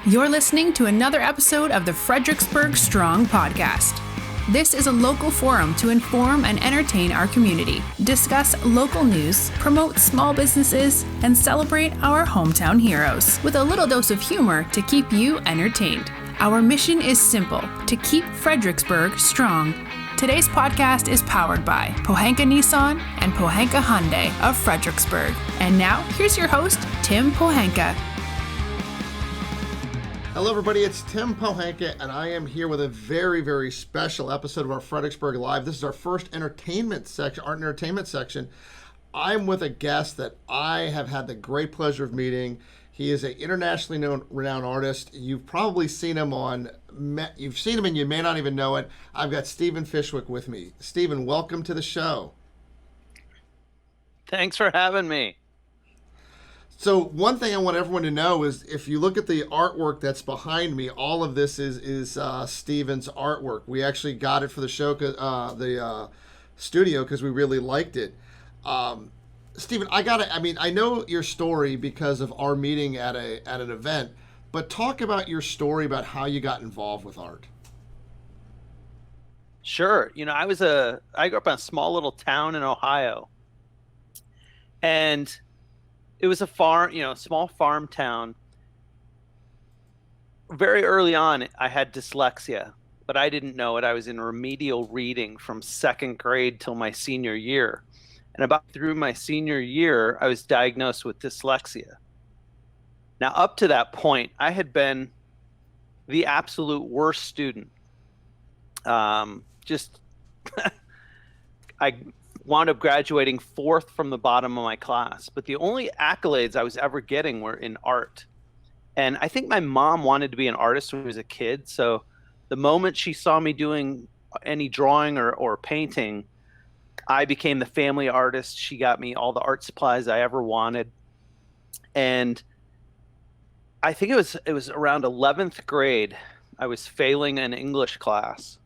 You're listening to another episode of the Fredericksburg Strong Podcast. This is a local forum to inform and entertain our community, discuss local news, promote small businesses, and celebrate our hometown heroes with a little dose of humor to keep you entertained. Our mission is simple: to keep Fredericksburg strong. Today's podcast is powered by Pohanka Nissan and Pohanka Hyundai of Fredericksburg. And now, here's your host, Tim Pohanka. Hello everybody, it's Tim Pohanka, and I am here with a very, very special episode of our Fredericksburg Live. This is our first entertainment section, art and entertainment section. I'm with a guest that I have had the great pleasure of meeting. He is an internationally renowned artist. You've probably seen him and you may not even know it. I've got Stephen Fishwick with me. Stephen, welcome to the show. Thanks for having me. So one thing I want everyone to know is if you look at the artwork that's behind me, all of this is Stephen's artwork. We actually got it for the show, the studio, because we really liked it. Stephen, I know your story because of our meeting at an event, but talk about your story about how you got involved with art. Sure. I grew up in a small little town in Ohio, and it was a farm, small farm town. Very early on, I had dyslexia, but I didn't know it. I was in remedial reading from second grade till my senior year. And about through my senior year, I was diagnosed with dyslexia. Now, up to that point, I had been the absolute worst student. I wound up graduating fourth from the bottom of my class, but the only accolades I was ever getting were in art. And I think my mom wanted to be an artist when I was a kid. So the moment she saw me doing any drawing or painting, I became the family artist. She got me all the art supplies I ever wanted. And I think it was around 11th grade, I was failing an English class.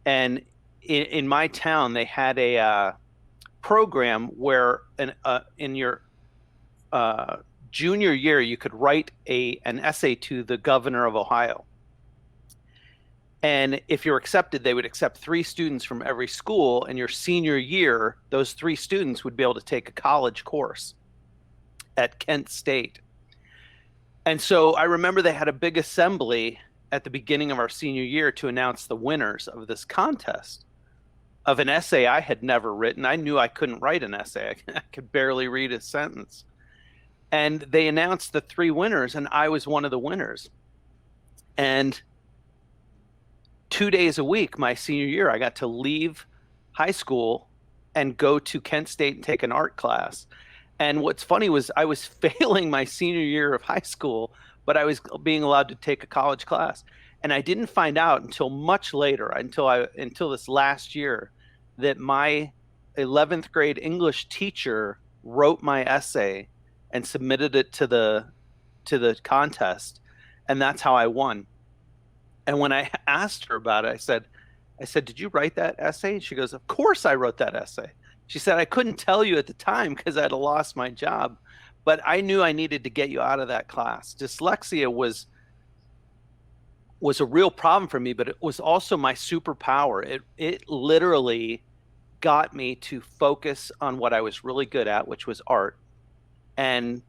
And in my town, they had a program where in your junior year, you could write an essay to the governor of Ohio. And if you're accepted, they would accept 3 students from every school. And your senior year, those 3 students would be able to take a college course at Kent State. And so I remember they had a big assembly at the beginning of our senior year to announce the winners of this contest of an essay I had never written. I knew I couldn't write an essay. I could barely read a sentence. And they announced the 3 winners, and I was one of the winners. And 2 days a week, my senior year, I got to leave high school and go to Kent State and take an art class. And what's funny was I was failing my senior year of high school, but I was being allowed to take a college class. And I didn't find out until much later, until this last year, that my 11th grade English teacher wrote my essay and submitted it to the contest, and that's how I won. And when I asked her about it, I said, "Did you write that essay?" And she goes, "Of course I wrote that essay." She said, "I couldn't tell you at the time because I'd lost my job, but I knew I needed to get you out of that class." Dyslexia was a real problem for me, but it was also my superpower. It literally got me to focus on what I was really good at, which was art. And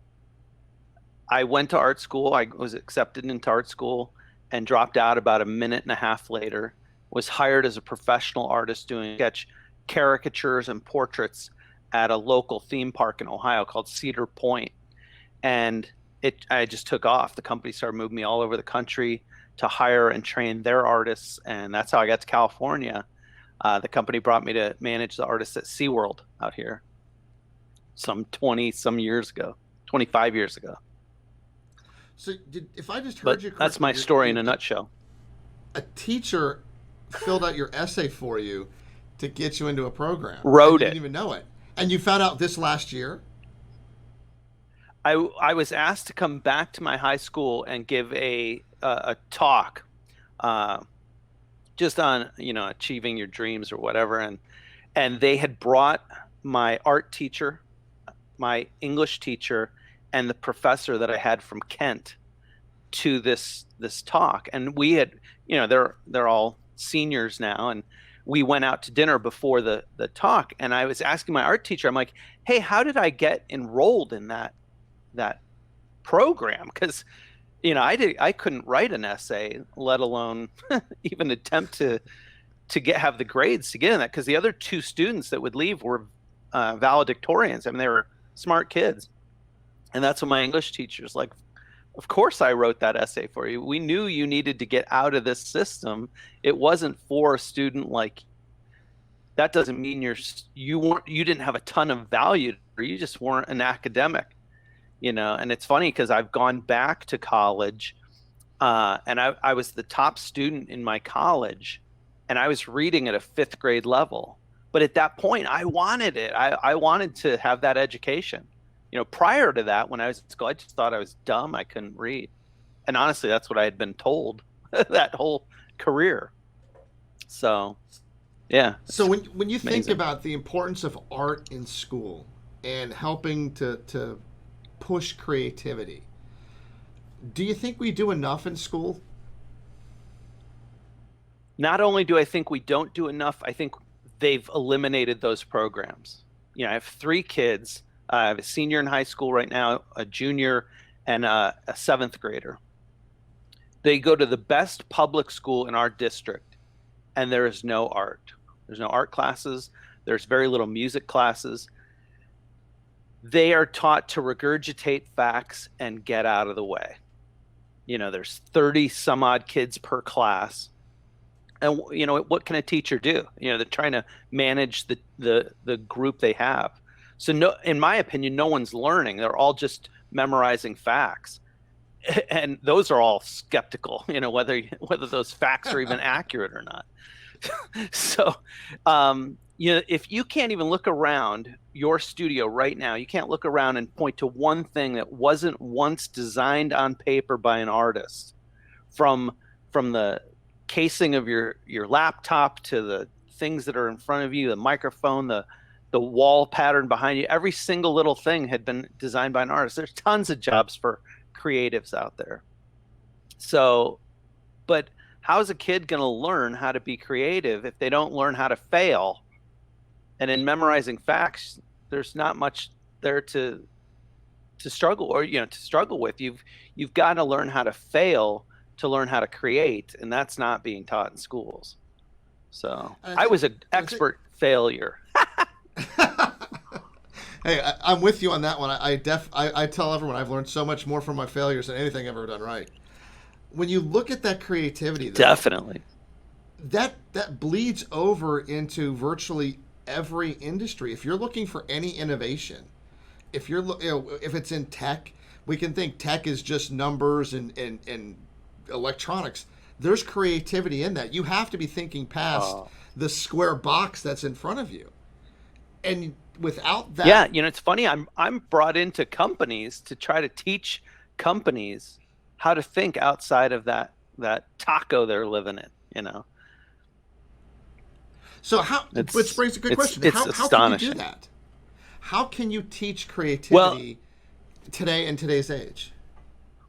I went to art school. I was accepted into art school and dropped out about a minute and a half later. Was hired as a professional artist doing sketch caricatures and portraits at a local theme park in Ohio called Cedar Point. And I just took off. The company started moving me all over the country to hire and train their artists, and that's how I got to California. The company brought me to manage the artists at SeaWorld out here some 25 years ago. So if I just heard you correctly, that's my story in a nutshell. A teacher filled out your essay for you to get you into a program. Wrote it. You didn't even know it. And you found out this last year? I was asked to come back to my high school and give a talk just on, achieving your dreams or whatever. And they had brought my art teacher, my English teacher, and the professor that I had from Kent to this talk, and we had, they're all seniors now, and we went out to dinner before the talk, and I was asking my art teacher, I'm like, hey, how did I get enrolled in that program? Because I couldn't write an essay, let alone even attempt to have the grades to get in that, because the other two students that would leave were valedictorians. I mean, they were smart kids. And that's what my English teacher's like, of course I wrote that essay for you. We knew you needed to get out of this system. It wasn't for a student like you. That doesn't mean you didn't have a ton of value, or you just weren't an academic, And it's funny because I've gone back to college, and I was the top student in my college, and I was reading at a 5th grade level. But at that point, I wanted it. I wanted to have that education. Prior to that, when I was in school, I just thought I was dumb. I couldn't read. And honestly, that's what I had been told that whole career. So, yeah. So when you think about the importance of art in school and helping to push creativity, do you think we do enough in school? Not only do I think we don't do enough, I think they've eliminated those programs. I have 3 kids. I have a senior in high school right now, a junior, and a 7th grader. They go to the best public school in our district, and there is no art. There's no art classes. There's very little music classes. They are taught to regurgitate facts and get out of the way. There's 30 some odd kids per class. And, what can a teacher do? They're trying to manage the group they have. So no, in my opinion, no one's learning. They're all just memorizing facts. And those are all skeptical, whether those facts are even accurate or not. So, if you can't even look around your studio right now, you can't look around and point to one thing that wasn't once designed on paper by an artist, from the casing of your laptop to the things that are in front of you, the microphone, the wall pattern behind you, every single little thing had been designed by an artist. There's tons of jobs for creatives out there. So, but how is a kid going to learn how to be creative if they don't learn how to fail? And in memorizing facts, there's not much there to struggle with. You've got to learn how to fail to learn how to create, and that's not being taught in schools. So I was an expert failure. Hey, I'm with you on that one. I tell everyone I've learned so much more from my failures than anything I've ever done right. When you look at that creativity, though, definitely, that bleeds over into virtually every industry. If you're looking for any innovation, if it's in tech, we can think tech is just numbers and electronics. There's creativity in that. You have to be thinking past the square box that's in front of you. And without that, yeah, it's funny. I'm brought into companies to try to teach companies how to think outside of that taco they're living in. So which brings a good question. How can you do that? How can you teach creativity today in today's age?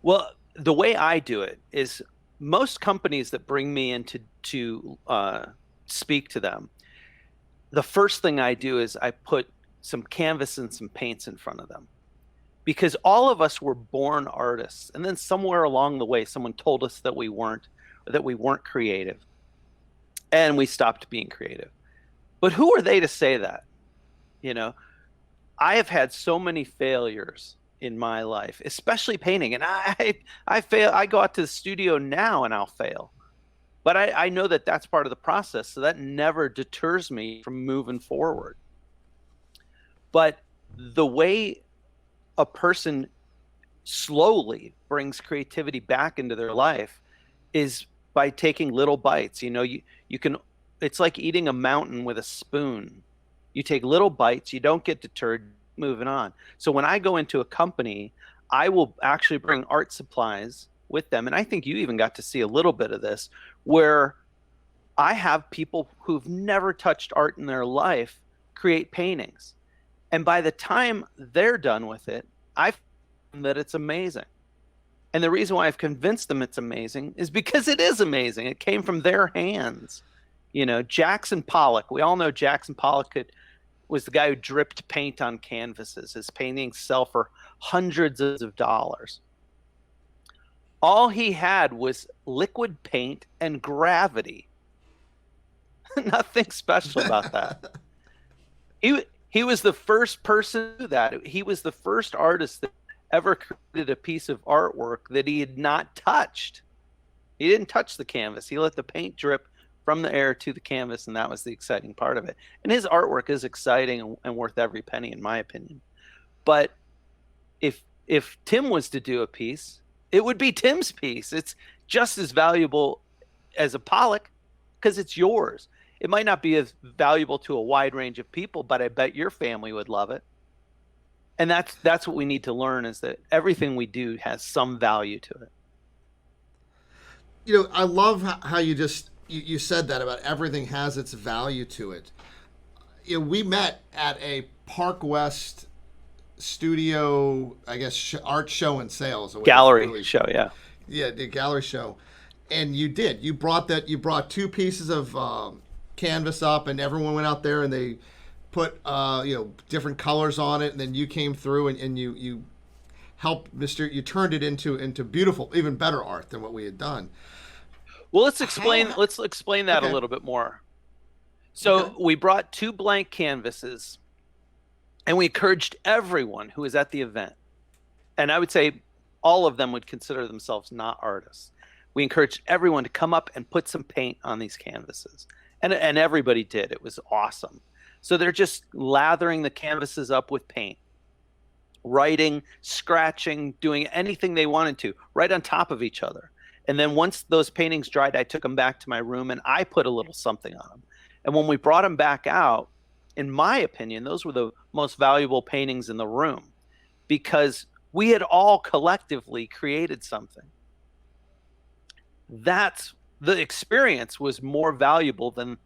Well, the way I do it is most companies that bring me in to speak to them, the first thing I do is I put some canvas and some paints in front of them, because all of us were born artists, and then somewhere along the way someone told us that we weren't, or that we weren't creative, and we stopped being creative. But who are they to say that? I have had so many failures in my life, especially painting, and I fail. I go out to the studio now and I'll fail, but I know that that's part of the process, so that never deters me from moving forward. But the way a person slowly brings creativity back into their life is by taking little bites. You can, it's like eating a mountain with a spoon. You take little bites, you don't get deterred, moving on. So when I go into a company, I will actually bring art supplies with them. And I think you even got to see a little bit of this, where I have people who've never touched art in their life create paintings. And by the time they're done with it, I find that it's amazing. And the reason why I've convinced them it's amazing is because it is amazing. It came from their hands. Jackson Pollock, we all know Jackson Pollock was the guy who dripped paint on canvases. His paintings sell for hundreds of dollars. All he had was liquid paint and gravity. Nothing special about that. He was the first person to do that. He was the first artist that ever created a piece of artwork that he had not touched. He didn't touch the canvas. He let the paint drip from the air to the canvas, and that was the exciting part of it. And his artwork is exciting and worth every penny, in my opinion. But if Tim was to do a piece, it would be Tim's piece. It's just as valuable as a Pollock because it's yours. It might not be as valuable to a wide range of people, but I bet your family would love it. And that's what we need to learn, is that everything we do has some value to it. I love how you said that about everything has its value to it. We met at a Park West studio, I guess, art show and sales. Gallery show, yeah. Yeah, the gallery show. And you brought 2 pieces of canvas up, and everyone went out there and they put different colors on it, and then you came through and you helped you turned it into beautiful, even better art than what we had done. Well, let's explain that a little bit more. So we brought 2 blank canvases, and we encouraged everyone who was at the event, and I would say all of them would consider themselves not artists. We encouraged everyone to come up and put some paint on these canvases, and everybody did. It was awesome. So they're just lathering the canvases up with paint, writing, scratching, doing anything they wanted to, right on top of each other. And then once those paintings dried, I took them back to my room and I put a little something on them. And when we brought them back out, in my opinion, those were the most valuable paintings in the room, because we had all collectively created something. The experience was more valuable than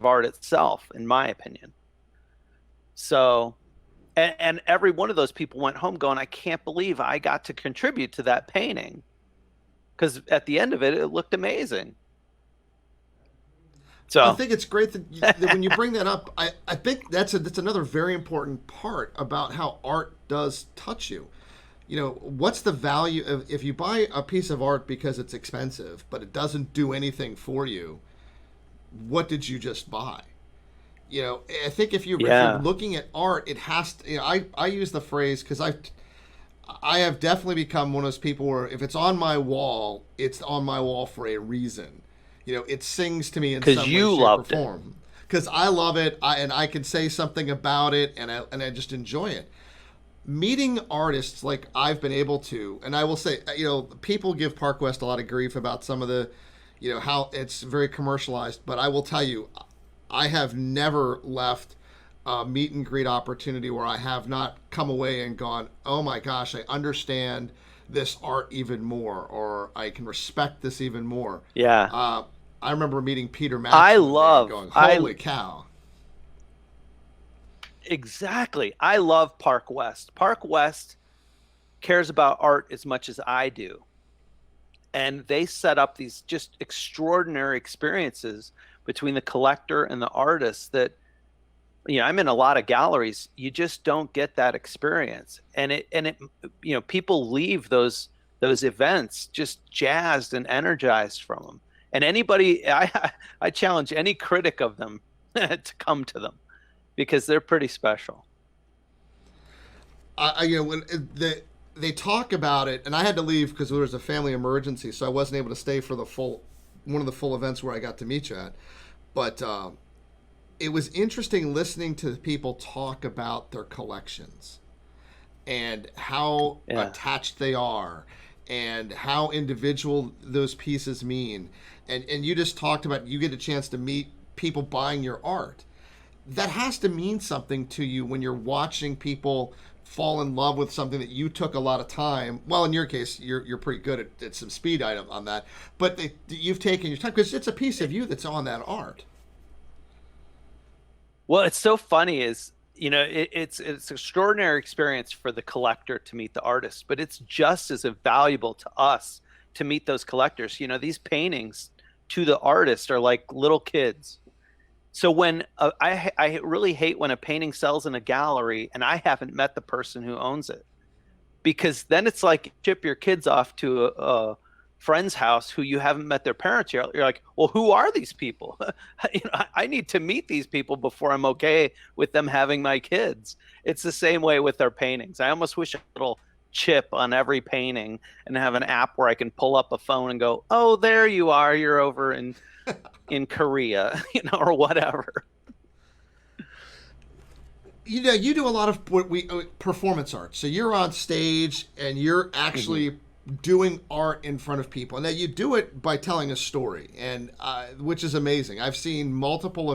art itself, in my opinion. So, and every one of those people went home going, I can't believe I got to contribute to that painting, because at the end of it, it looked amazing. So I think it's great that when you bring that up, I think that's another very important part about how art does touch you. What's the value of, if you buy a piece of art because it's expensive, but it doesn't do anything for you, what did you just buy? I think if you're looking at art, it has to, I use the phrase, because I have definitely become one of those people where if it's on my wall, it's on my wall for a reason. It sings to me in some way, shape, or form. Because I love it, and I can say something about it, and I just enjoy it. Meeting artists like I've been able to, and I will say, people give Park West a lot of grief about some of the, how it's very commercialized. But I will tell you, I have never left a meet and greet opportunity where I have not come away and gone, oh my gosh, I understand this art even more, or I can respect this even more. Yeah. I remember meeting Peter Matthews going, holy cow. Exactly. I love Park West. Park West cares about art as much as I do. And they set up these just extraordinary experiences between the collector and the artist that, I'm in a lot of galleries. You just don't get that experience. And it people leave those events just jazzed and energized from them. And I challenge any critic of them to come to them, because they're pretty special. When they talk about it, and I had to leave because there was a family emergency, so I wasn't able to stay for one of the full events where I got to meet you at. But it was interesting listening to people talk about their collections and how attached they are and how individual those pieces mean. And you just talked about, you get a chance to meet people buying your art. That has to mean something to you when you're watching people fall in love with something that you took a lot of time. Well, in your case, you're pretty good at some speed item on that, but you've taken your time because it's a piece of you that's on that art. Well, it's so funny is, it's an extraordinary experience for the collector to meet the artist, but it's just as valuable to us to meet those collectors. These paintings to the artist are like little kids. So when I really hate when a painting sells in a gallery and I haven't met the person who owns it, because then it's like ship your kids off to a friend's house who you haven't met their parents yet. You're like, well, who are these people? I need to meet these people before I'm okay with them having my kids. It's the same way with their paintings. I almost wish a little chip on every painting and have an app where I can pull up a phone and go, oh, there you are. You're over in Korea, or whatever. You do a lot of what we performance art. So you're on stage and you're actually doing art in front of people, and that you do it by telling a story, and which is amazing. I've seen multiple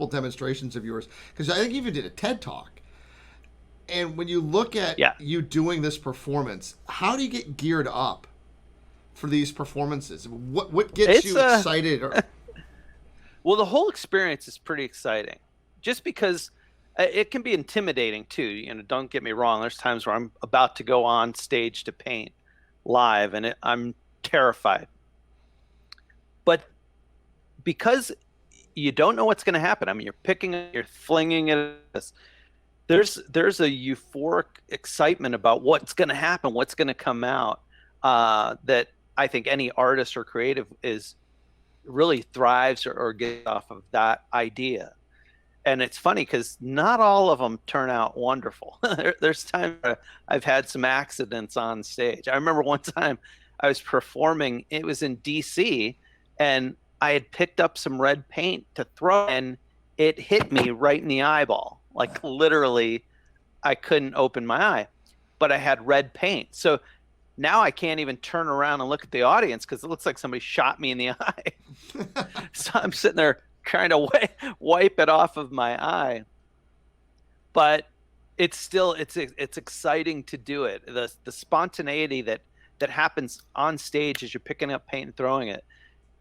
demonstrations of yours, because I think you even did a TED Talk. And when you look at you doing this performance, how do you get geared up for these performances? What gets you excited? Well, the whole experience is pretty exciting, just because it can be intimidating too. Don't get me wrong. There's times where I'm about to go on stage to paint live and I'm terrified. But because you don't know what's going to happen, I mean, you're flinging it at this. There's a euphoric excitement about what's going to happen, what's going to come out, that I think any artist or creative really thrives or gets off of that idea. And it's funny because not all of them turn out wonderful. There's times where I've had some accidents on stage. I remember one time I was performing, it was in DC, and I had picked up some red paint to throw, and it hit me right in the eyeball. Like literally, I couldn't open my eye, but I had red paint. So now I can't even turn around and look at the audience because it looks like somebody shot me in the eye. So I'm sitting there trying to wipe it off of my eye. But it's still, it's exciting to do it. The spontaneity that happens on stage as you're picking up paint and throwing it,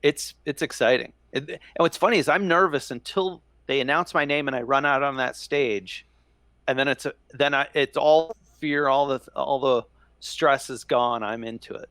it's exciting. And what's funny is I'm nervous until they announce my name and I run out on that stage, and then it's all fear, all the stress is gone. I'm into it.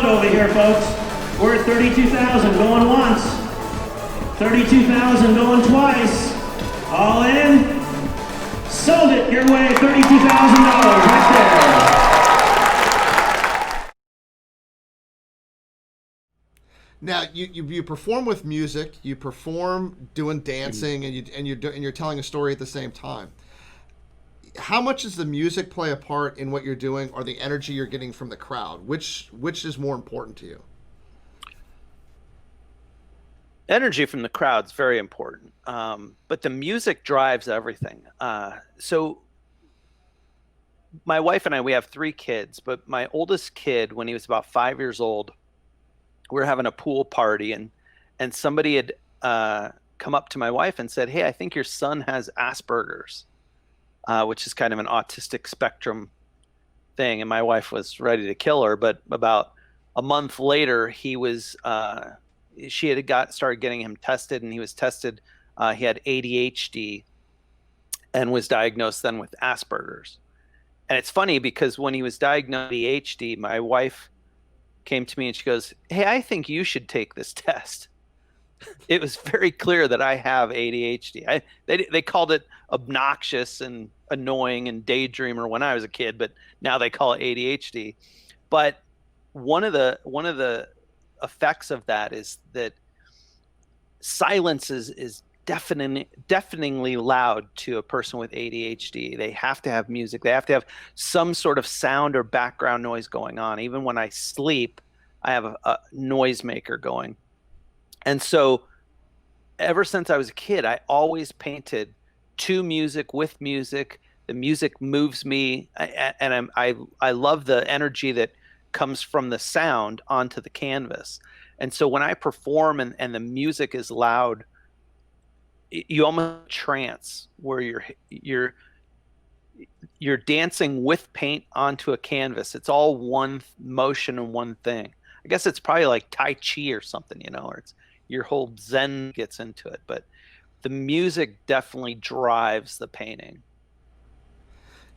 Over here, folks. We're at 32,000 going once, 32,000 going twice. All in. Sold it your way, $32,000 right there. Now you perform with music, you perform doing dancing, and you're telling a story at the same time. How much does the music play a part in what you're doing, or the energy you're getting from the crowd? Which is more important to you? Energy from the crowd's very important, but the music drives everything. So my wife and I, we have 3 kids, but my oldest kid, when he was about 5 years old, we were having a pool party, and somebody had come up to my wife and said, "Hey, I think your son has Asperger's," which is kind of an autistic spectrum thing. And my wife was ready to kill her. But about a month later, she had started getting him tested, and he was tested. He had ADHD and was diagnosed then with Asperger's. And it's funny because when he was diagnosed with ADHD, my wife came to me and she goes, "Hey, I think you should take this test." It was very clear that I have ADHD. They called it obnoxious and annoying and daydreamer when I was a kid, but now they call it ADHD. But one of the effects of that is that silence is deafeningly loud to a person with ADHD. They have to have music. They have to have some sort of sound or background noise going on. Even when I sleep, I have a noisemaker going. And so ever since I was a kid, I always painted to music, with music. The music moves me, and I love the energy that comes from the sound onto the canvas. And so when I perform and the music is loud, you almost trance where you're dancing with paint onto a canvas. It's all one motion and one thing. I guess it's probably like Tai Chi or something, or it's your whole Zen gets into it. But the music definitely drives the painting.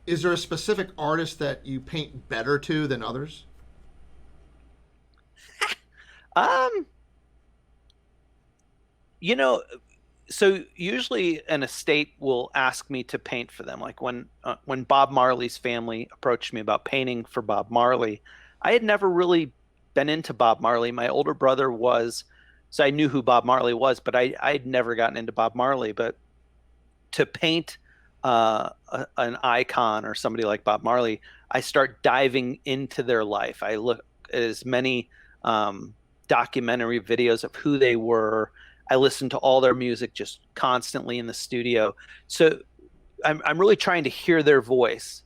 Is there a specific artist that you paint better to than others? So usually an estate will ask me to paint for them. Like when Bob Marley's family approached me about painting for Bob Marley, I had never really been into Bob Marley. My older brother was, so I knew who Bob Marley was, but I'd never gotten into Bob Marley. But to paint an icon or somebody like Bob Marley, I start diving into their life. I look at as many documentary videos of who they were. I listen to all their music just constantly in the studio. So I'm really trying to hear their voice.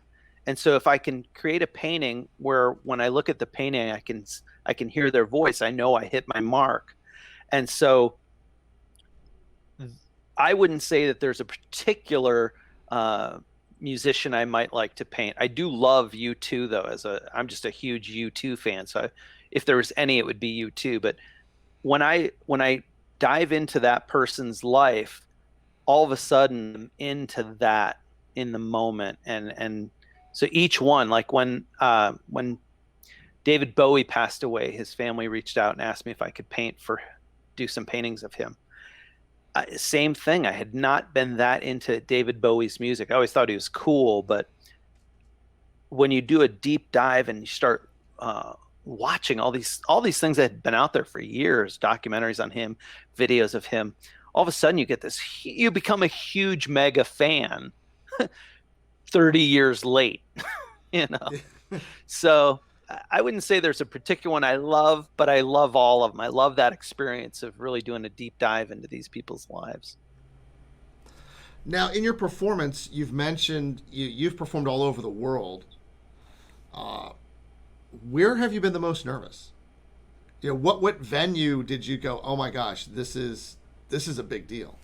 And so if I can create a painting where when I look at the painting, I can hear their voice, I know I hit my mark. And so I wouldn't say that there's a particular musician I might like to paint. I do love U2 though. I'm just a huge U2 fan. So if there was any, it would be U2. But when I dive into that person's life, all of a sudden I'm into that in the moment. And so each one, like when David Bowie passed away, his family reached out and asked me if I could do some paintings of him. Same thing. I had not been that into David Bowie's music. I always thought he was cool, but when you do a deep dive and you start watching all these things that had been out there for years, documentaries on him, videos of him, all of a sudden you become a huge mega fan 30 years late, So I wouldn't say there's a particular one I love, but I love all of them. I love that experience of really doing a deep dive into these people's lives. Now, in your performance, you've mentioned you've performed all over the world. Where have you been the most nervous? What venue did you go, oh my gosh, this is a big deal?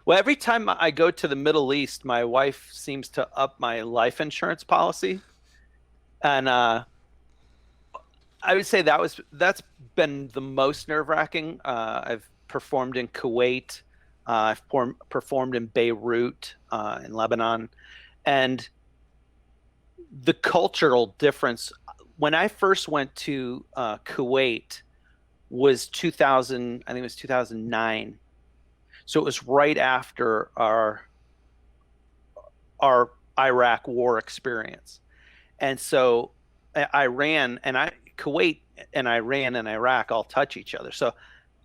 Well, every time I go to the Middle East, my wife seems to up my life insurance policy. And I would say that's been the most nerve-wracking. I've performed in Kuwait. I've performed in Beirut, in Lebanon. And the cultural difference, when I first went to Kuwait was 2000, I think it was 2009. So it was right after our Iraq war experience. And so Kuwait and Iran and Iraq all touch each other. So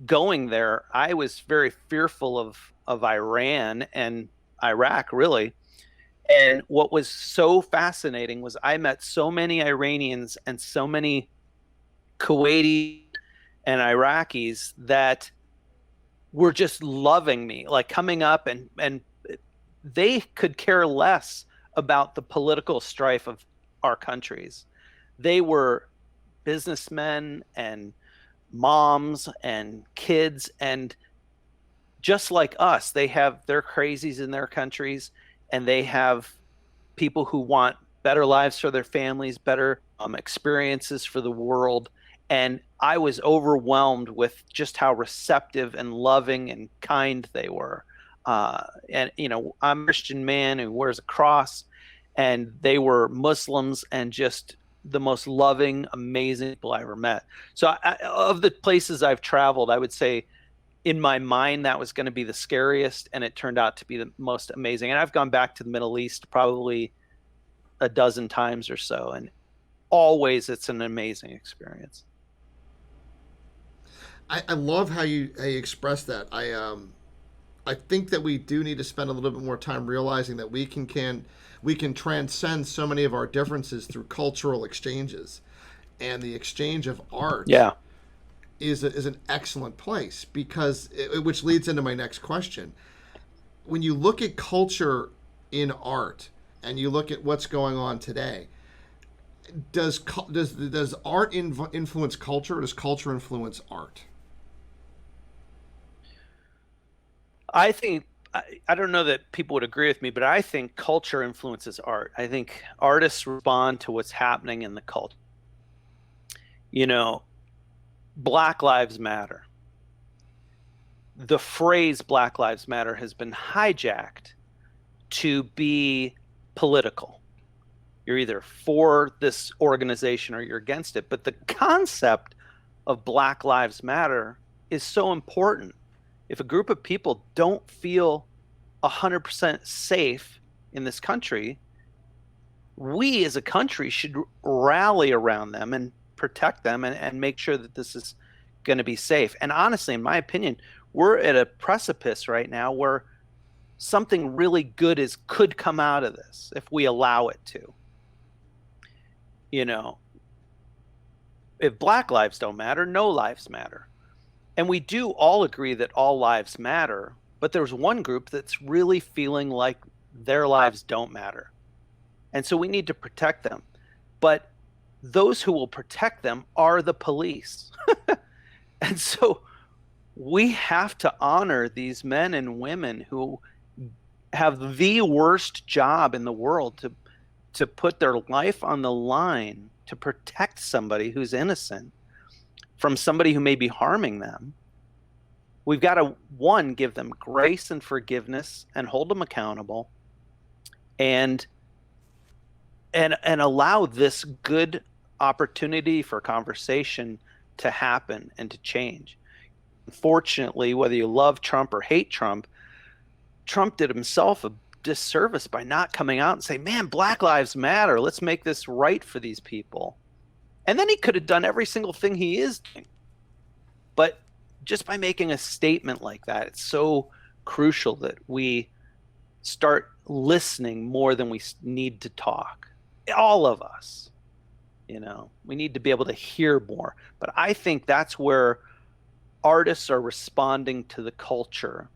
going there, I was very fearful of Iran and Iraq, really. And what was so fascinating was I met so many Iranians and so many Kuwaiti and Iraqis that were just loving me, like coming up, and they could care less about the political strife of our countries. They were businessmen and moms and kids, and just like us, they have their crazies in their countries, and they have people who want better lives for their families, better experiences for the world. And I was overwhelmed with just how receptive and loving and kind they were. And, you know, I'm a Christian man who wears a cross, and they were Muslims and just the most loving, amazing people I ever met. So of the places I've traveled, I would say in my mind that was going to be the scariest, and it turned out to be the most amazing. And I've gone back to the Middle East probably a dozen times or so, and always it's an amazing experience. I love how you express that. I think that we do need to spend a little bit more time realizing that we can transcend so many of our differences through cultural exchanges, and the exchange of art is an excellent place, because which leads into my next question. When you look at culture in art and you look at what's going on today, does art influence culture, or does culture influence art? I think, I don't know that people would agree with me, but I think culture influences art. I think artists respond to what's happening in the culture. You know, Black Lives Matter. The phrase Black Lives Matter has been hijacked to be political. You're either for this organization or you're against it. But the concept of Black Lives Matter is so important. If a group of people don't feel 100% safe in this country, we as a country should rally around them and protect them and make sure that this is going to be safe. And honestly, in my opinion, we're at a precipice right now where something really good could come out of this if we allow it to. You know, if Black lives don't matter, no lives matter. And we do all agree that all lives matter, but there's one group that's really feeling like their lives don't matter. And so we need to protect them. But those who will protect them are the police. And so we have to honor these men and women who have the worst job in the world to put their life on the line to protect somebody who's innocent from somebody who may be harming them. We've got to, one, give them grace and forgiveness and hold them accountable, and allow this good opportunity for conversation to happen and to change. Unfortunately, whether you love Trump or hate Trump, Trump did himself a disservice by not coming out and saying, man, Black Lives Matter. Let's make this right for these people. And then he could have done every single thing he is doing. But just by making a statement like that, it's so crucial that we start listening more than we need to talk. All of us, you know, we need to be able to hear more. But I think that's where artists are responding to the culture.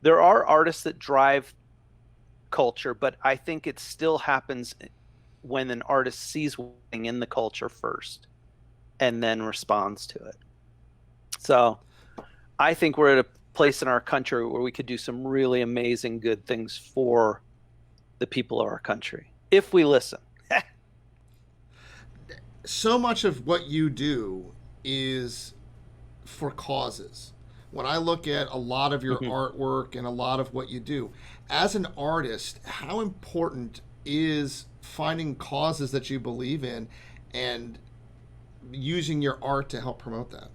There are artists that drive culture, but I think it still happens when an artist sees one thing in the culture first and then responds to it. So I think we're at a place in our country where we could do some really amazing good things for the people of our country if we listen. So much of what you do is for causes. When I look at a lot of your artwork and a lot of what you do, as an artist, how important is finding causes that you believe in and using your art to help promote that?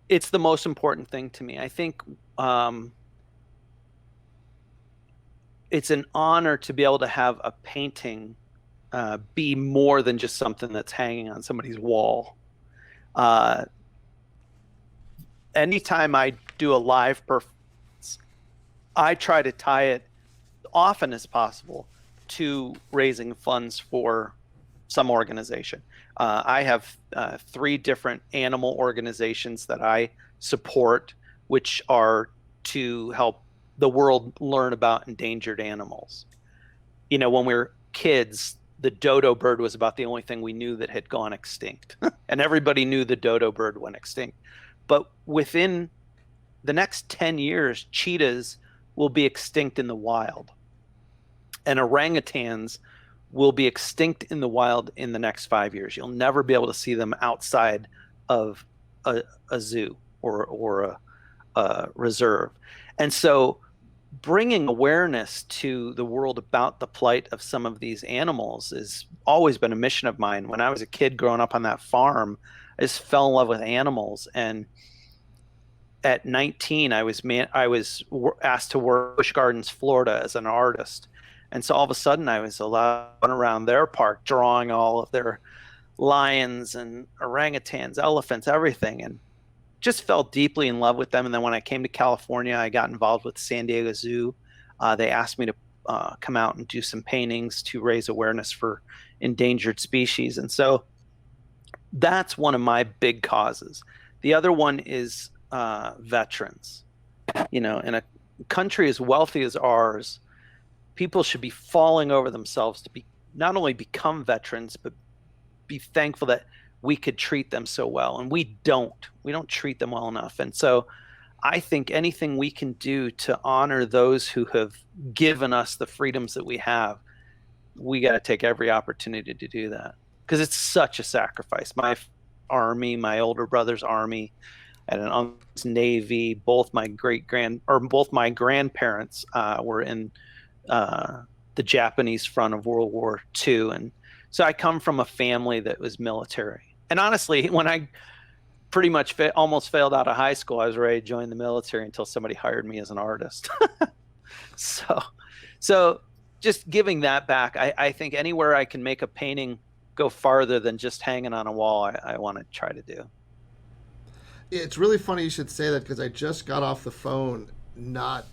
It's the most important thing to me. I think it's an honor to be able to have a painting be more than just something that's hanging on somebody's wall. Anytime I do a live performance, I try to tie it often as possible to raising funds for some organization. I have 3 different animal organizations that I support, which are to help the world learn about endangered animals. You know, when we were kids, the dodo bird was about the only thing we knew that had gone extinct. And everybody knew the dodo bird went extinct. But within the next 10 years, cheetahs will be extinct in the wild. And orangutans will be extinct in the wild in the next 5 years. You'll never be able to see them outside of a zoo or a reserve. And so bringing awareness to the world about the plight of some of these animals has always been a mission of mine. When I was a kid growing up on that farm, I just fell in love with animals. And at 19, I was asked to work Busch Gardens, Florida as an artist. And so all of a sudden I was allowed to run around their park drawing all of their lions and orangutans, elephants, everything, and just fell deeply in love with them. And then when I came to California, I got involved with San Diego Zoo. They asked me to come out and do some paintings to raise awareness for endangered species. And so that's one of my big causes. The other one is veterans. In a country as wealthy as ours, people should be falling over themselves to be not only become veterans, but be thankful that we could treat them so well. And we don't treat them well enough. And so I think anything we can do to honor those who have given us the freedoms that we have, we got to take every opportunity to do that, because it's such a sacrifice. My army, my older brother's army, and an uncle's Navy, both my grandparents were in the Japanese front of World War II. And so I come from a family that was military. And honestly, when I pretty much almost failed out of high school, I was ready to join the military until somebody hired me as an artist. So just giving that back, I think anywhere I can make a painting go farther than just hanging on a wall, I want to try to do. It's really funny you should say that, because I just got off the phone not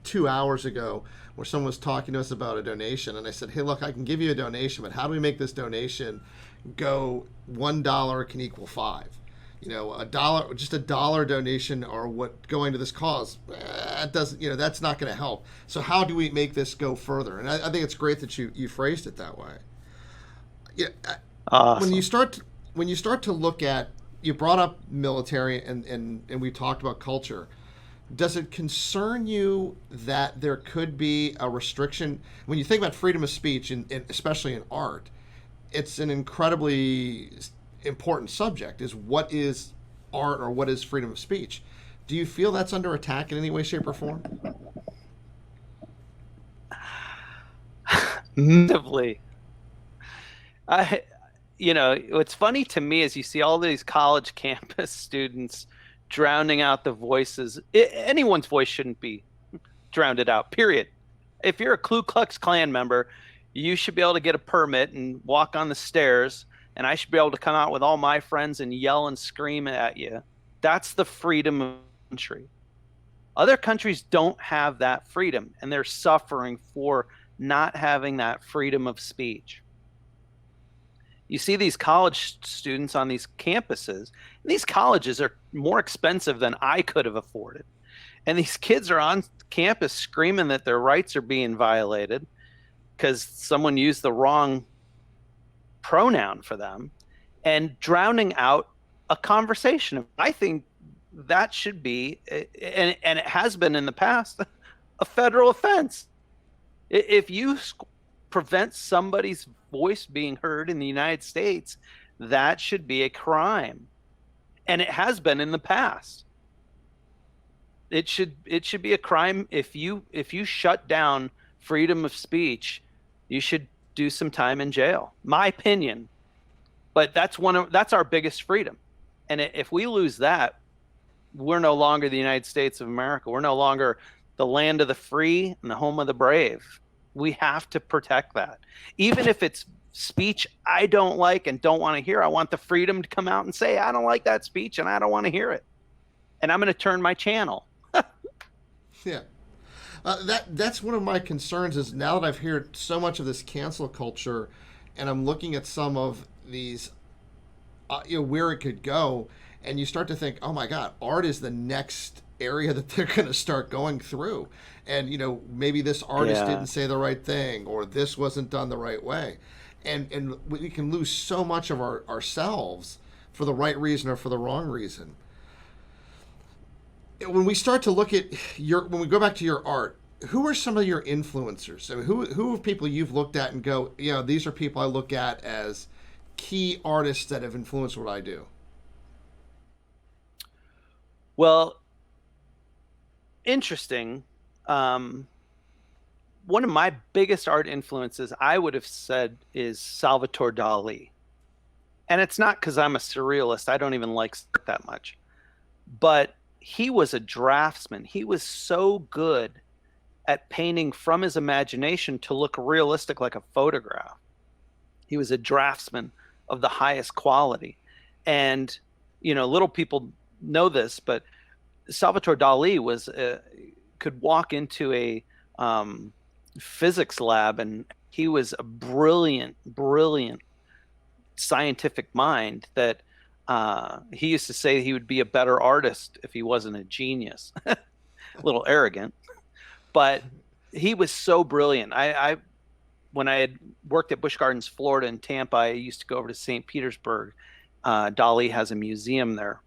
2 hours ago where someone was talking to us about a donation, and I said, hey, look, I can give you a donation, but how do we make this donation go $1 can equal $5? $1, just $1 donation, or what going to this cause, it doesn't, that's not going to help. So how do we make this go further? And I think it's great that you phrased it that way. Yeah. Awesome. When you start to look at, you brought up military and we talked about culture. Does it concern you that there could be a restriction? When you think about freedom of speech, and especially in art, it's an incredibly important subject, is what is art or what is freedom of speech? Do you feel that's under attack in any way, shape, or form? Massively. What's funny to me is you see all these college campus students drowning out the voices. Anyone's voice shouldn't be drowned out, period. If you're a Ku Klux Klan member, you should be able to get a permit and walk on the stairs, and I should be able to come out with all my friends and yell and scream at you. That's the freedom of the country. Other countries don't have that freedom, and they're suffering for not having that freedom of speech. You see these college students on these campuses, and these colleges are more expensive than I could have afforded. And these kids are on campus screaming that their rights are being violated because someone used the wrong pronoun for them, and drowning out a conversation. I think that should be, and it has been in the past, a federal offense. If you prevent somebody's voice being heard in the United States, that should be a crime. And it has been in the past. It should be a crime if you shut down freedom of speech. You should do some time in jail. My opinion. But that's our biggest freedom. And if we lose that, we're no longer the United States of America. We're no longer the land of the free and the home of the brave. We have to protect that. Even if it's speech I don't like and don't want to hear, I want the freedom to come out and say, I don't like that speech and I don't want to hear it. And I'm going to turn my channel. Yeah. That's one of my concerns, is now that I've heard so much of this cancel culture, and I'm looking at some of these, where it could go, and you start to think, oh my God, art is the next area that they're going to start going through. And, maybe this artist Yeah. didn't say the right thing, or this wasn't done the right way. And we can lose so much of ourselves for the right reason or for the wrong reason. When we start to look at when we go back to your art, who are some of your influencers? I mean, who are people you've looked at and go, these are people I look at as key artists that have influenced what I do? Well, interesting. One of my biggest art influences, I would have said, is Salvador Dali. And it's not because I'm a surrealist. I don't even like art that much. But he was a draftsman. He was so good at painting from his imagination to look realistic like a photograph. He was a draftsman of the highest quality. And, little people know this, but Salvador Dali could walk into a physics lab, and he was a brilliant scientific mind that he used to say he would be a better artist if he wasn't a genius. A little arrogant, but he was so brilliant. When I had worked at Busch Gardens, Florida, in Tampa, I used to go over to St. Petersburg. Dali has a museum there.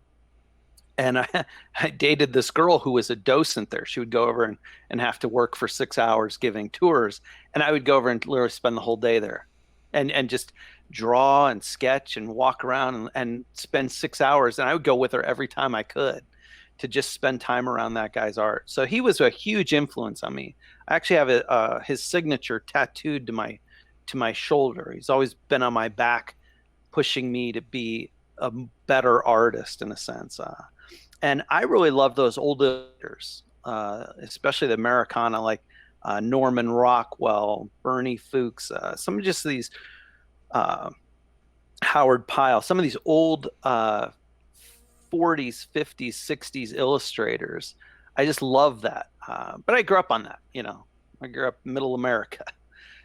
And I dated this girl who was a docent there. She would go over and have to work for 6 hours giving tours. And I would go over and literally spend the whole day there and just draw and sketch and walk around and spend 6 hours. And I would go with her every time I could to just spend time around that guy's art. So he was a huge influence on me. I actually have his signature tattooed to my shoulder. He's always been on my back, pushing me to be a better artist in a sense. And I really love those old illustrators, especially the Americana, like Norman Rockwell, Bernie Fuchs, some of just these Howard Pyle, some of these old 40s, 50s, 60s illustrators. I just love that. But I grew up on that, I grew up middle America.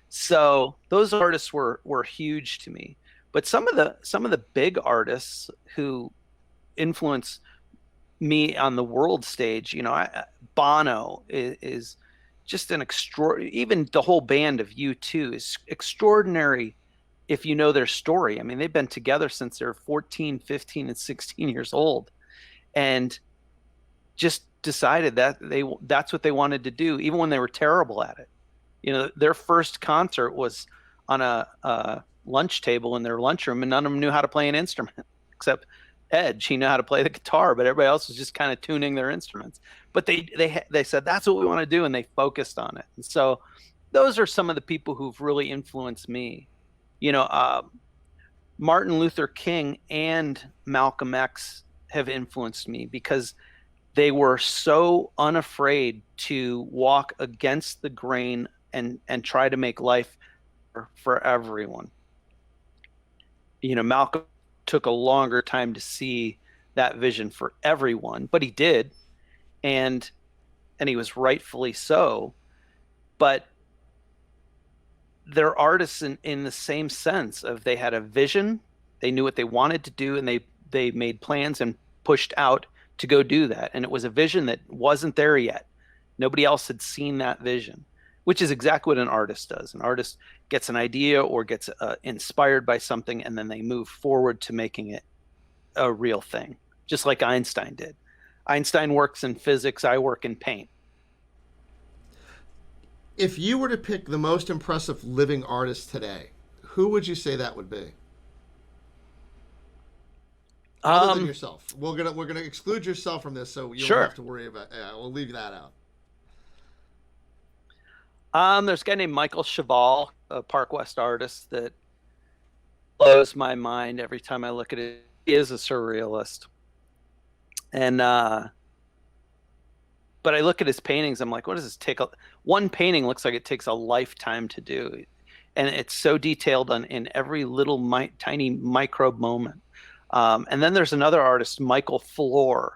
So those artists were huge to me. But some of the big artists who influence me on the world stage, Bono is just an extraordinary, even the whole band of U2 is extraordinary if you know their story. I mean, they've been together since they're 14, 15, and 16 years old, and just decided that that's what they wanted to do, even when they were terrible at it. Their first concert was on a lunch table in their lunchroom, and none of them knew how to play an instrument except Edge. He knew how to play the guitar, but everybody else was just kind of tuning their instruments. But they said, that's what we want to do, and they focused on it. And so those are some of the people who've really influenced me. Martin Luther King and Malcolm X have influenced me because they were so unafraid to walk against the grain and try to make life for everyone. Malcolm took a longer time to see that vision for everyone, but he did, and he was rightfully so. But they're artists in the same sense of they had a vision, they knew what they wanted to do, and they made plans and pushed out to go do that. And it was a vision that wasn't there yet. Nobody else had seen that vision, which is exactly what an artist does. An artist gets an idea or gets inspired by something, and then they move forward to making it a real thing, just like Einstein did. Einstein works in physics, I work in paint. If you were to pick the most impressive living artist today, who would you say that would be? Other than yourself. We're gonna exclude yourself from this, so you don't have to worry about. We'll leave that out. There's a guy named Michael Cheval, a Park West artist that blows my mind every time I look at it. He is a surrealist. And but I look at his paintings, I'm like, what does this take? One painting looks like it takes a lifetime to do. And it's so detailed in every little tiny microbe moment. And then there's another artist, Michael Flohr,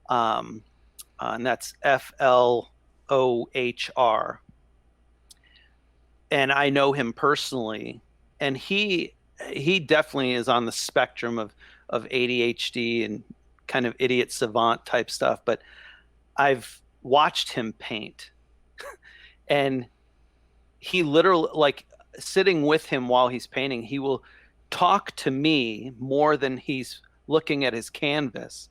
and that's Flohr. And I know him personally, and he definitely is on the spectrum of ADHD and kind of idiot savant type stuff. But I've watched him paint, and he literally, like, sitting with him while he's painting, he will talk to me more than he's looking at his canvas.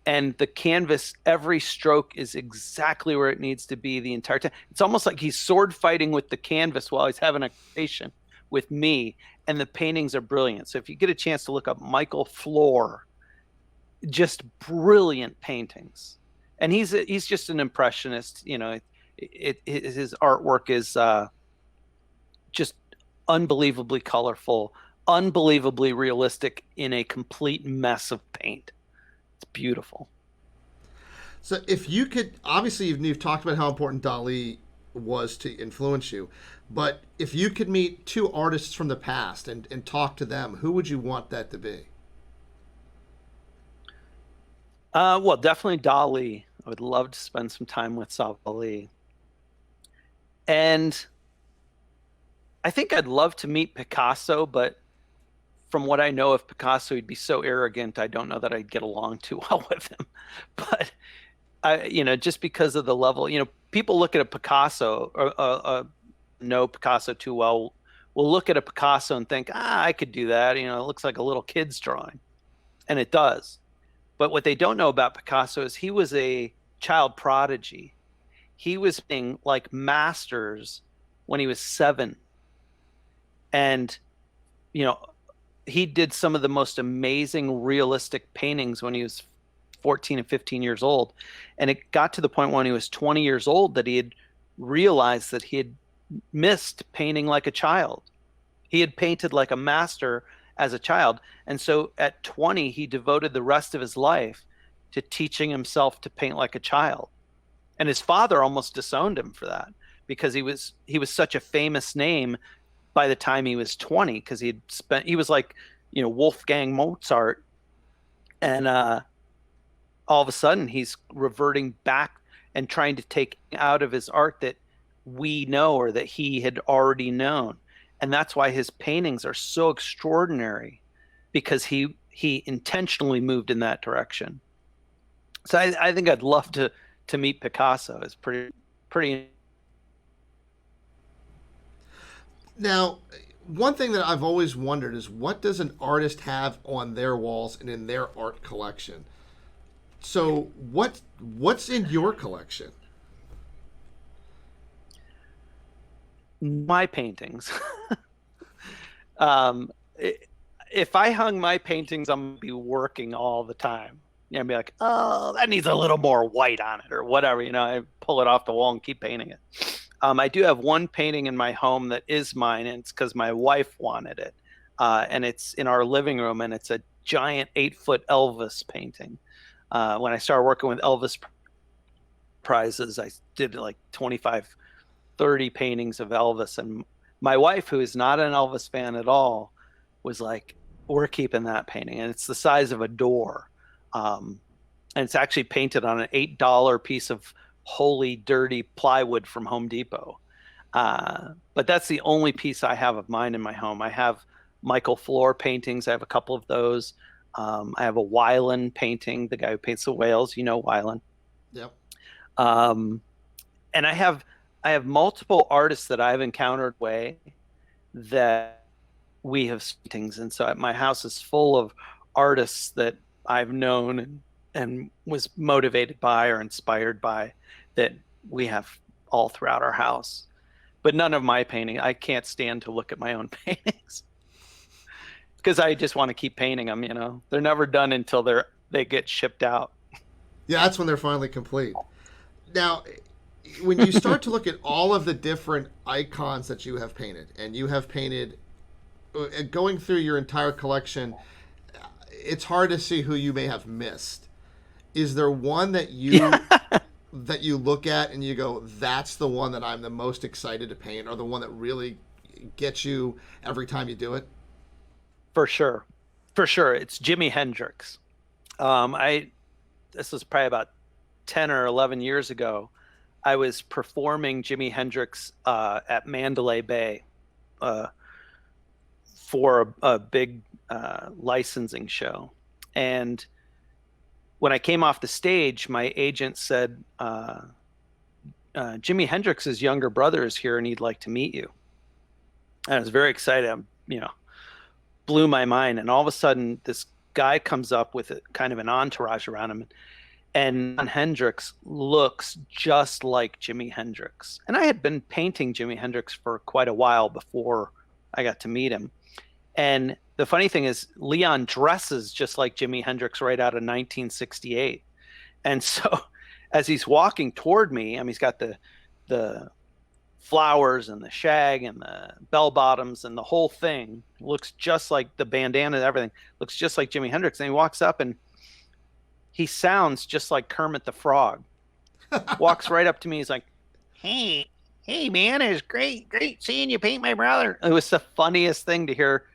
And the canvas, every stroke is exactly where it needs to be the entire time. It's almost like he's sword fighting with the canvas while he's having a conversation with me. And the paintings are brilliant. So if you get a chance to look up Michael Floor, just brilliant paintings. And he's just an impressionist. You know, his artwork is just unbelievably colorful, unbelievably realistic in a complete mess of paint. It's beautiful. So if you could, obviously you've talked about how important Dali was to influence you, but if you could meet two artists from the past and talk to them, who would you want that to be? Well, definitely Dali. I would love to spend some time with Salvador Dali. And I think I'd love to meet Picasso, but from what I know of Picasso, he'd be so arrogant. I don't know that I'd get along too well with him. But just because of the level, people look at a Picasso or know Picasso too well. Will look at a Picasso and think, I could do that. It looks like a little kid's drawing, and it does. But what they don't know about Picasso is he was a child prodigy. He was being like masters when he was 7, and he did some of the most amazing realistic paintings when he was 14 and 15 years old. And it got to the point when he was 20 years old that he had realized that he had missed painting like a child. He had painted like a master as a child. And so at 20, he devoted the rest of his life to teaching himself to paint like a child. And his father almost disowned him for that, because he was such a famous name by the time he was 20, because he was like, Wolfgang Mozart. And all of a sudden he's reverting back and trying to take out of his art that we know, or that he had already known. And that's why his paintings are so extraordinary, because he intentionally moved in that direction. So I think I'd love to meet Picasso. It's pretty. Now, one thing that I've always wondered is, what does an artist have on their walls and in their art collection? So what's in your collection? My paintings. If I hung my paintings, I'm going to be working all the time. I'd be like, oh, that needs a little more white on it, or whatever. I pull it off the wall and keep painting it. I do have one painting in my home that is mine, and it's because my wife wanted it. And it's in our living room, and it's a giant 8-foot Elvis painting. When I started working with Elvis prizes, I did like 25, 30 paintings of Elvis. And my wife, who is not an Elvis fan at all, was like, we're keeping that painting. And it's the size of a door. And it's actually painted on an $8 piece of holy dirty plywood from Home Depot. But that's the only piece I have of mine in my home. I have Michael Floor paintings. I have a couple of those. I have a Weiland painting, the guy who paints the whales, Weiland. Yep. And I have multiple artists that I've encountered that we have paintings. And so my house is full of artists that I've known and was motivated by or inspired by, that we have all throughout our house. But none of my painting, I can't stand to look at my own paintings, because I just want to keep painting them. They're never done until they get shipped out. Yeah, that's when they're finally complete. Now, when you start to look at all of the different icons that you have painted, and you have painted, going through your entire collection, it's hard to see who you may have missed. Is there one that you that you look at and you go, that's the one that I'm the most excited to paint, or the one that really gets you every time you do it? For sure. It's Jimi Hendrix. This was probably about 10 or 11 years ago. I was performing Jimi Hendrix at Mandalay Bay for a big licensing show. And when I came off the stage, my agent said, Jimi Hendrix's younger brother is here and he'd like to meet you. And I was very excited. Blew my mind. And all of a sudden, this guy comes up with kind of an entourage around him. And Hendrix looks just like Jimi Hendrix. And I had been painting Jimi Hendrix for quite a while before I got to meet him. And the funny thing is, Leon dresses just like Jimi Hendrix right out of 1968. And so as he's walking toward me, he's got the flowers and the shag and the bell bottoms and the whole thing looks just like the bandana and everything looks just like Jimi Hendrix. And he walks up and he sounds just like Kermit the Frog. Walks right up to me. He's like, hey man, it was great seeing you paint my brother. It was the funniest thing to hear.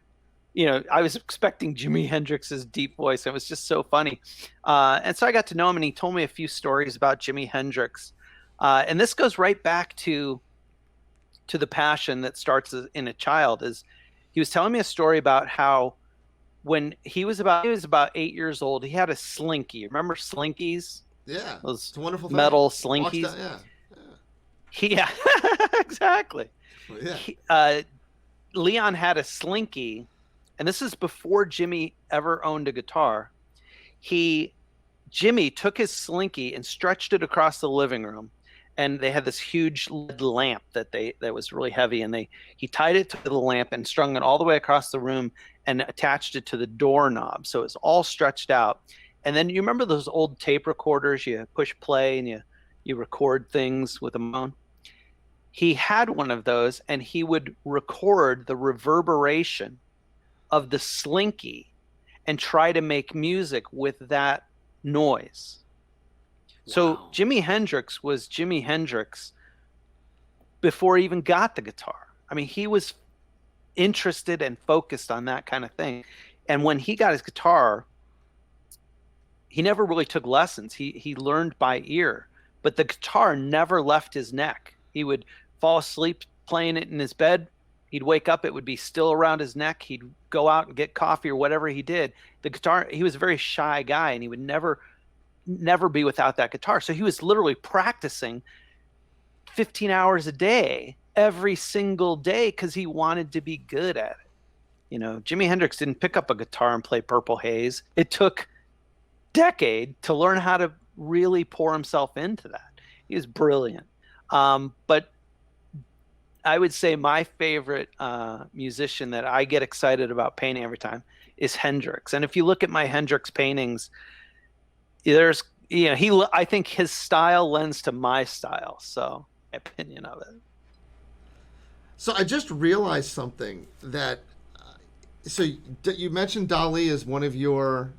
I was expecting Jimi Hendrix's deep voice. It was just so funny. And so I got to know him, and he told me a few stories about Jimi Hendrix. And this goes right back to the passion that starts in a child. Is he was telling me a story about how when he was about 8 years old, he had a slinky. Remember slinkies? Yeah, those it's a wonderful thing. metal slinkies. Yeah, exactly. Yeah. Leon had a slinky, and this is before Jimmy ever owned a guitar. Jimmy took his slinky and stretched it across the living room, and they had this huge lead lamp that was really heavy, and he tied it to the lamp and strung it all the way across the room and attached it to the doorknob, so it's all stretched out. And then you remember those old tape recorders? You push play and you record things with a moan. He had one of those, and he would record the reverberation of the slinky and try to make music with that noise. Wow. So Jimi Hendrix was Jimi Hendrix before he even got the guitar. He was interested and focused on that kind of thing. And when he got his guitar, he never really took lessons. He learned by ear, but the guitar never left his neck. He would fall asleep playing it in his bed. He'd wake up, it would be still around his neck. He'd go out and get coffee or whatever he did. The guitar, he was a very shy guy, and he would never be without that guitar. So he was literally practicing 15 hours a day, every single day, because he wanted to be good at it. Jimi Hendrix didn't pick up a guitar and play Purple Haze. It took decade to learn how to really pour himself into that. He was brilliant. But I would say my favorite musician that I get excited about painting every time is Hendrix. And if you look at my Hendrix paintings, there's, I think his style lends to my style. So my opinion of it. So I just realized something that, so you mentioned Dali as one of your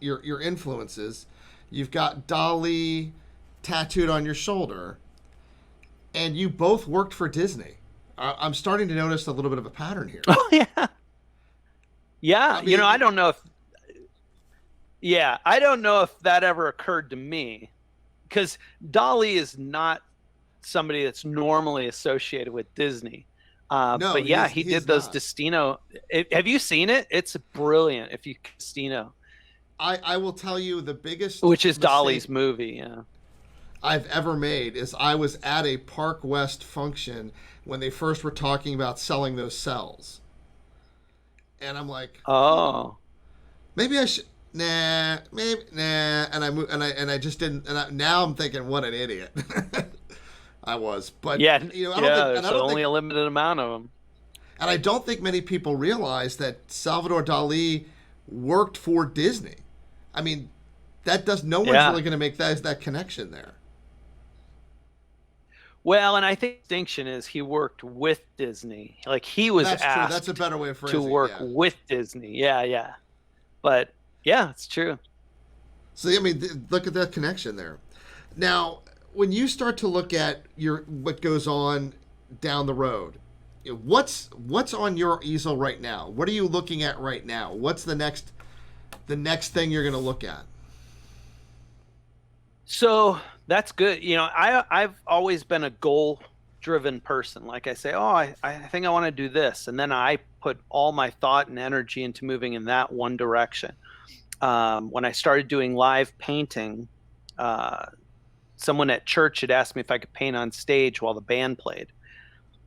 influences. You've got Dali tattooed on your shoulder, and you both worked for Disney. I'm starting to notice a little bit of a pattern here. Oh yeah. Yeah. I don't know if that ever occurred to me, because Dali is not somebody that's normally associated with Disney. No, but yeah, he did those not. Destino. Have you seen it? It's brilliant. If you Destino, I will tell you the biggest, which is Dali's movie. Yeah, I've ever made is I was at a Park West function when they first were talking about selling those cells, and I'm like, oh, maybe I should. Nah, maybe nah, and I just didn't. And now I'm thinking, what an idiot. I was, but yeah, I don't think, there's only a limited amount of them. And I don't think many people realize that Salvador Dali worked for Disney. No one's really going to make that connection there. Well, and I think the distinction is he worked with Disney. Like he was That's asked true. That's a better way of phrasing to work with Disney. Yeah. But yeah, it's true. So look at that connection there. Now, when you start to look at what goes on down the road, what's on your easel right now? What are you looking at right now? What's the next thing you're going to look at? So that's good. I've always been a goal-driven person. Like I say, I think I want to do this, and then I put all my thought and energy into moving in that one direction. when I started doing live painting, someone at church had asked me if I could paint on stage while the band played.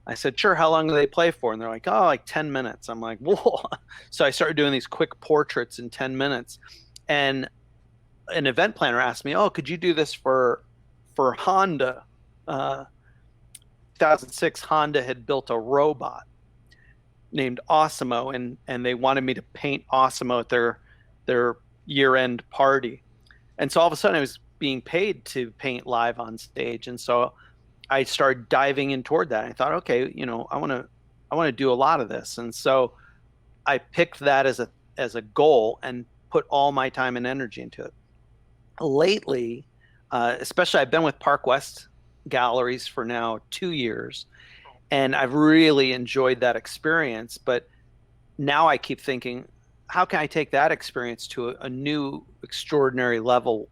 I said, sure, how long do they play for? And they're like, oh, like 10 minutes. I'm like, whoa. So I started doing these quick portraits in 10 minutes. And an event planner asked me, oh, could you do this for Honda? 2006, Honda had built a robot named Osimo, and they wanted me to paint Osimo at their year-end party. And so all of a sudden I was being paid to paint live on stage. And so I started diving in toward that. I thought, okay, I want to do a lot of this. And so I picked that as a goal and put all my time and energy into it. Lately, especially I've been with Park West Galleries for now 2 years, and I've really enjoyed that experience. But now I keep thinking, how can I take that experience to a new extraordinary level,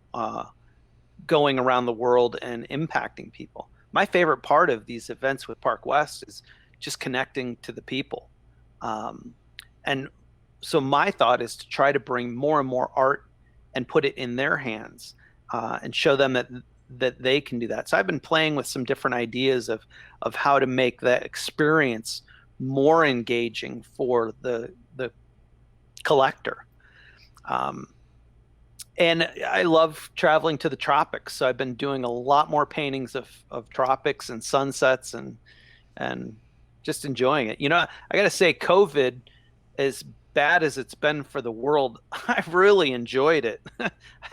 going around the world and impacting people? My favorite part of these events with Park West is just connecting to the people. And so my thought is to try to bring more and more art and put it in their hands, and show them that they can do that. So I've been playing with some different ideas of how to make that experience more engaging for the collector. And I love traveling to the tropics. So I've been doing a lot more paintings of tropics and sunsets and just enjoying it. I got to say, COVID, as bad as it's been for the world, I've really enjoyed it.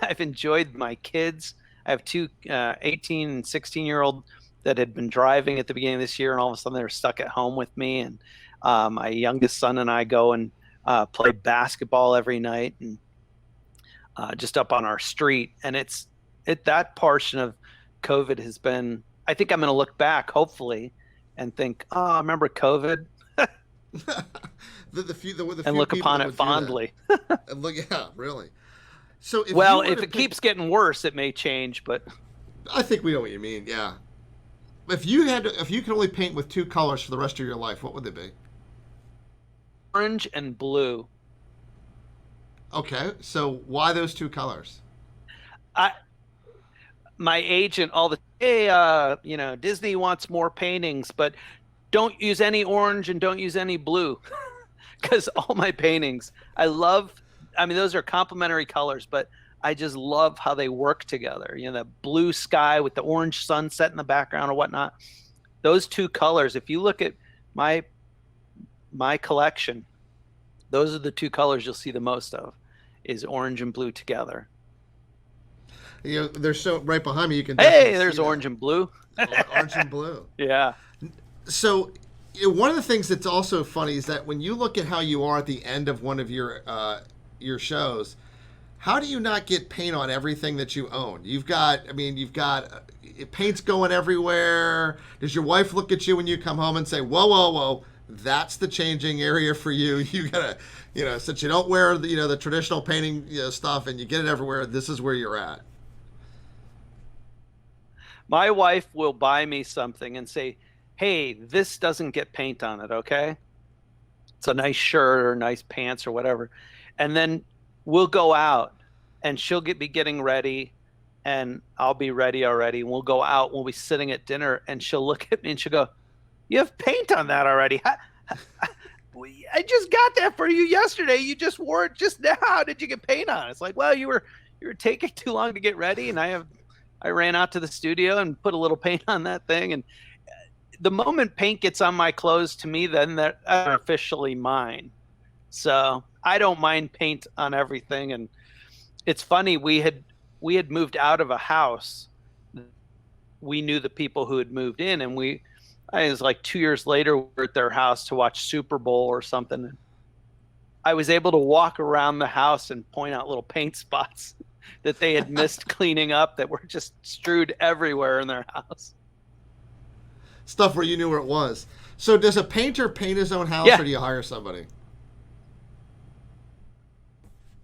I've enjoyed my kids. I have two 18 and 16-year-old that had been driving at the beginning of this year, and all of a sudden they're stuck at home with me. And my youngest son and I go and play basketball every night, and just up on our street. And that portion of COVID has been, I think I'm going to look back, hopefully, and think, oh, I remember COVID. the few and look upon it fondly. And look, yeah, really. So if it keeps getting worse, it may change, but I think we know what you mean. Yeah. If you could only paint with two colors for the rest of your life, what would they be? Orange and blue. Okay, so why those two colors? My agent Disney wants more paintings, but don't use any orange and don't use any blue, because all my paintings, those are complementary colors, but I just love how they work together. The blue sky with the orange sunset in the background or whatnot. Those two colors, if you look at my collection, those are the two colors you'll see the most of, is orange and blue together. They're so right behind me. You can. Hey, there's orange and blue. Orange and blue. Yeah. So, one of the things that's also funny is that when you look at how you are at the end of one of your shows, how do you not get paint on everything that you own? You've got paint's going everywhere. Does your wife look at you when you come home and say, "Whoa, whoa, whoa, that's the changing area for you. You gotta, since you don't wear the traditional painting stuff and you get it everywhere, this is where you're at." My wife will buy me something and say, "Hey, this doesn't get paint on it, okay? It's a nice shirt or nice pants or whatever." And then we'll go out and she'll be getting ready and I'll be ready already. And we'll go out, we'll be sitting at dinner, and she'll look at me and she'll go, "You have paint on that already. I just got that for you yesterday. You just wore it just now. How did you get paint on it?" It's like, well, you were taking too long to get ready, and I ran out to the studio and put a little paint on that thing. And the moment paint gets on my clothes, to me, then they're officially mine. So I don't mind paint on everything. And it's funny, we had moved out of a house. We knew the people who had moved in, and it was like 2 years later, we were at their house to watch Super Bowl or something. I was able to walk around the house and point out little paint spots that they had missed cleaning up that were just strewed everywhere in their house. Stuff where you knew where it was. So does a painter paint his own house, or do you hire somebody?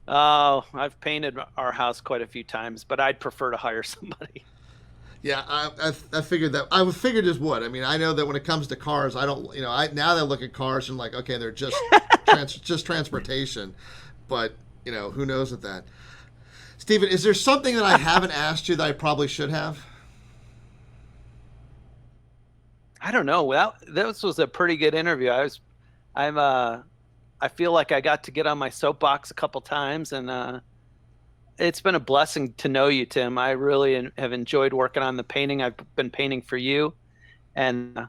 Oh, I've painted our house quite a few times, but I'd prefer to hire somebody. Yeah, I figured that. I figured as would. I mean, I know that when it comes to cars, I don't. Now they look at cars and like, okay, they're just just transportation. But who knows with that. Stephen, is there something that I haven't asked you that I probably should have? I don't know. This was a pretty good interview. I feel like I got to get on my soapbox a couple times, and it's been a blessing to know you, Tim. I really have enjoyed working on the painting. I've been painting for you, and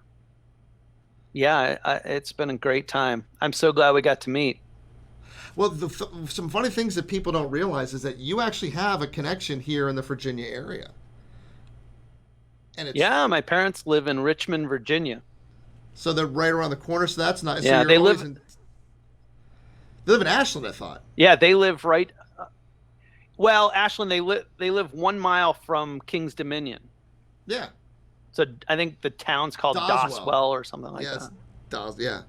it's been a great time. I'm so glad we got to meet. Well, some funny things that people don't realize is that you actually have a connection here in the Virginia area. And my parents live in Richmond, Virginia. So they're right around the corner, so that's nice. Yeah, so they live in Ashland, I thought. Yeah, they live right. Well, Ashland, they live 1 mile from King's Dominion. Yeah. So I think the town's called Doswell or something like that. Yeah.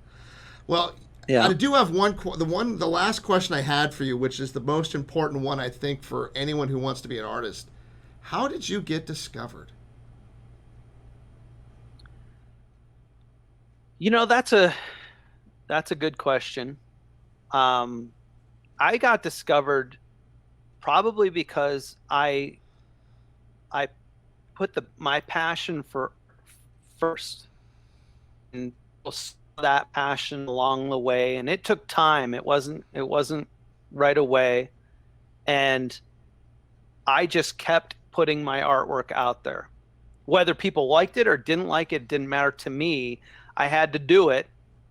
Well, yeah. I do have the last question I had for you, which is the most important one, I think, for anyone who wants to be an artist. How did you get discovered? That's a good question. I got discovered probably because I put my passion for first, and that passion along the way, and it took time. It wasn't right away, and I just kept putting my artwork out there. Whether people liked it or didn't like it didn't matter to me. I had to do it,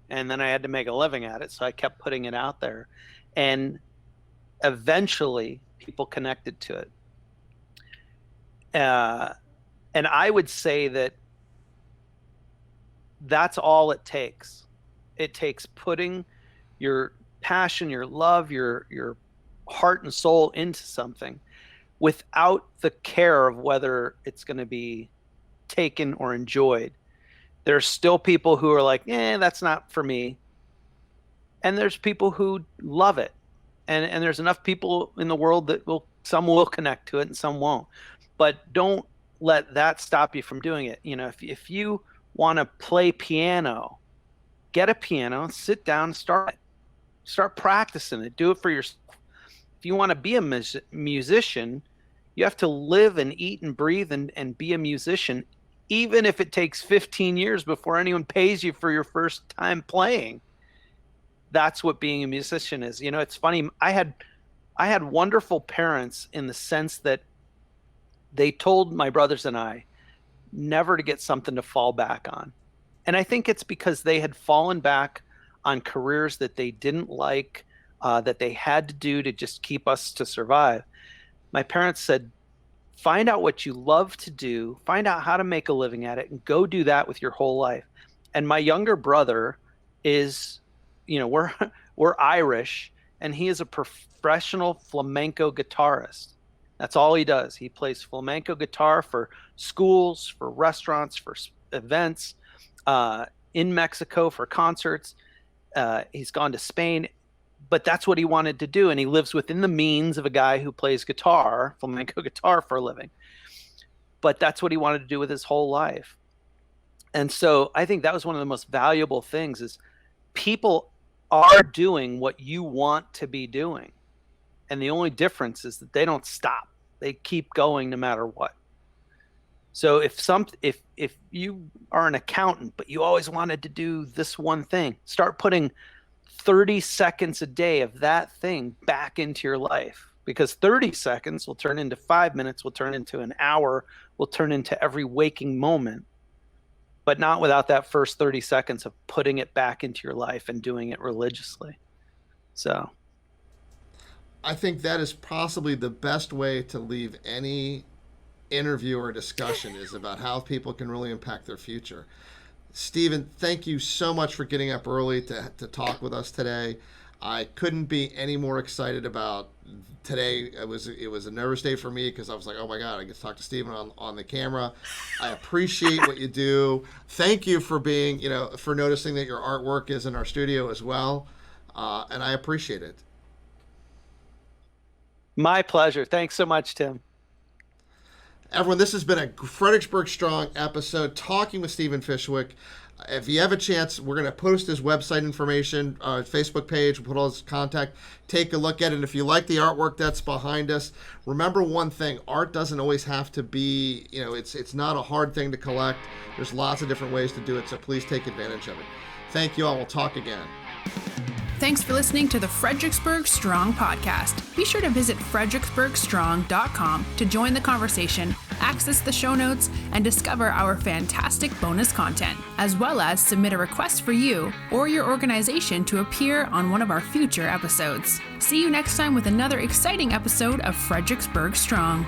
and then I had to make a living at it, so I kept putting it out there, and eventually people connected to it. And I would say that's all it takes. It takes putting your passion, your love, your heart and soul into something without the care of whether it's going to be taken or enjoyed. There's still people who are like, that's not for me. And there's people who love it. And there's enough people in the world that some will connect to it and some won't. But don't let that stop you from doing it. If you want to play piano, get a piano, sit down, start practicing it. Do it for yourself. If you want to be a musician, you have to live and eat and breathe and be a musician, even if it takes 15 years before anyone pays you for your first time playing. That's what being a musician is. It's funny. I had wonderful parents in the sense that they told my brothers and I never to get something to fall back on. And I think it's because they had fallen back on careers that they didn't like, that they had to do to just keep us to survive. My parents said, find out what you love to do, find out how to make a living at it, and go do that with your whole life. And my younger brother is, we're Irish, and he is a professional flamenco guitarist. That's all he does. He plays flamenco guitar for schools, for restaurants, for events, in Mexico for concerts. He's gone to Spain, but that's what he wanted to do. And he lives within the means of a guy who plays guitar, flamenco guitar, for a living. But that's what he wanted to do with his whole life. And so I think that was one of the most valuable things is people are doing what you want to be doing. And the only difference is that they don't stop. They keep going no matter what. So if you are an accountant, but you always wanted to do this one thing, start putting 30 seconds a day of that thing back into your life, because 30 seconds will turn into 5 minutes, will turn into an hour, will turn into every waking moment, but not without that first 30 seconds of putting it back into your life and doing it religiously. So I think that is possibly the best way to leave any interview or discussion is about how people can really impact their future. Stephen, thank you so much for getting up early to talk with us today. I couldn't be any more excited about today. It was a nervous day for me because I was like, oh my God, I get to talk to Stephen on the camera. I appreciate what you do. Thank you for being, for noticing that your artwork is in our studio as well. And I appreciate it. My pleasure. Thanks so much, Tim. Everyone, this has been a Fredericksburg Strong episode talking with Stephen Fishwick. If you have a chance, we're going to post his website information, Facebook page, we'll put all his contact. Take a look at it. And if you like the artwork that's behind us, remember one thing, art doesn't always have to be, it's not a hard thing to collect. There's lots of different ways to do it, so please take advantage of it. Thank you all. We'll talk again. Thanks for listening to the Fredericksburg Strong Podcast. Be sure to visit fredericksburgstrong.com to join the conversation, access the show notes, and discover our fantastic bonus content, as well as submit a request for you or your organization to appear on one of our future episodes. See you next time with another exciting episode of Fredericksburg Strong.